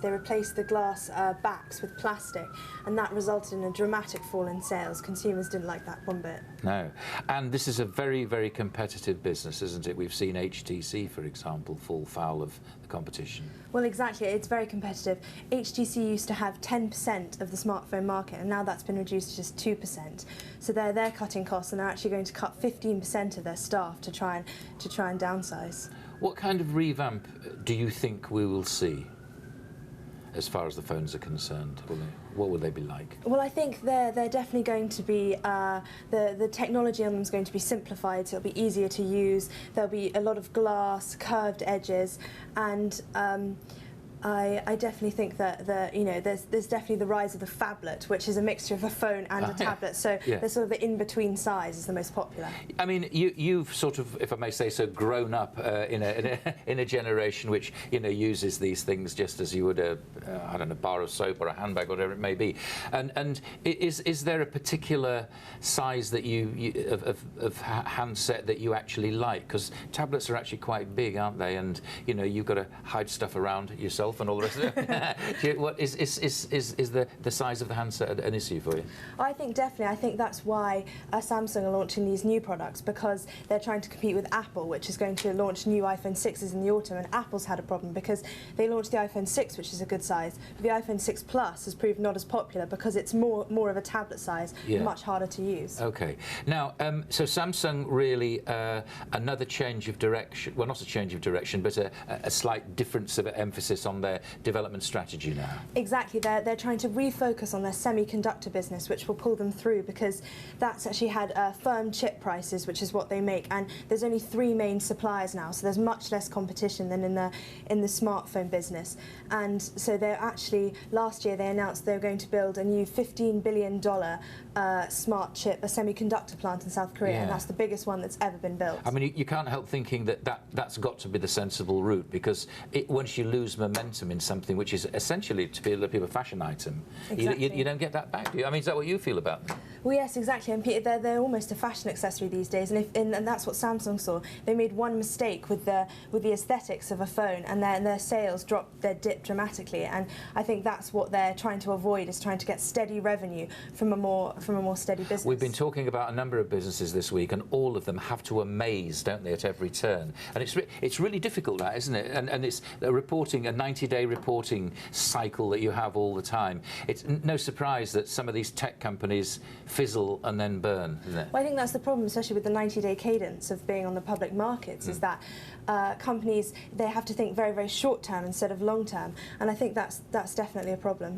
they replaced the glass backs with plastic, and that resulted in a dramatic fall in sales. Consumers didn't like that one bit. No. And this is a very, very competitive business, isn't it? We've seen HTC, for example, fall foul of the competition. Well, exactly. It's very competitive. HTC used to have 10% of the smartphone market, and now that's been reduced to just 2%. So they're cutting costs, and they're actually going to cut 15% of their staff to try and downsize. What kind of revamp do you think we will see as far as the phones are concerned? What will they be like? Well, I think they're definitely going to be, the technology on them is going to be simplified, so it'll be easier to use. There'll be a lot of glass, curved edges, and I definitely think that there's definitely the rise of the phablet, which is a mixture of a phone and a tablet. So the sort of the in-between size is the most popular. I mean, you've sort of, if I may say so, grown up in a generation which uses these things just as you would I don't know, bar of soap or a handbag, whatever it may be. And is there a particular size that of handset that you actually like? Because tablets are actually quite big, aren't they? And you've got to hide stuff around yourself and all the rest of it. What is the size of the handset an issue for you? I think definitely. I think that's why Samsung are launching these new products, because they're trying to compete with Apple, which is going to launch new iPhone 6s in the autumn. And Apple's had a problem because they launched the iPhone 6, which is a good size, but the iPhone 6 Plus has proved not as popular because it's more of a tablet size, much harder to use. Okay. Now, so Samsung really another change of direction. Well, not a change of direction, but a slight difference of emphasis on their development strategy now. Exactly. They're trying to refocus on their semiconductor business, which will pull them through, because that's actually had firm chip prices, which is what they make, and there's only 3 main suppliers now, so there's much less competition than in the smartphone business. And so they're actually, last year they announced they were going to build a new $15 billion smart chip, a semiconductor plant in South Korea, and that's the biggest one that's ever been built. I mean, you can't help thinking that's got to be the sensible route, because once you lose momentum in something which is essentially to be a fashion item, you don't get that back, do you? I mean, is that what you feel about them? Well, yes, exactly. And they're almost a fashion accessory these days, and that's what Samsung saw. They made one mistake with the aesthetics of a phone, and their sales dipped dramatically. And I think that's what they're trying to avoid, is trying to get steady revenue from a more steady business. We've been talking about a number of businesses this week, and all of them have to amaze, don't they, at every turn? And it's really difficult, that, isn't it? And it's a 90-day reporting cycle that you have all the time. It's no surprise that some of these tech companies fizzle and then burn, isn't it? Well, I think that's the problem, especially with the 90-day cadence of being on the public markets, is that companies, they have to think very, very short term instead of long term, and I think that's definitely a problem.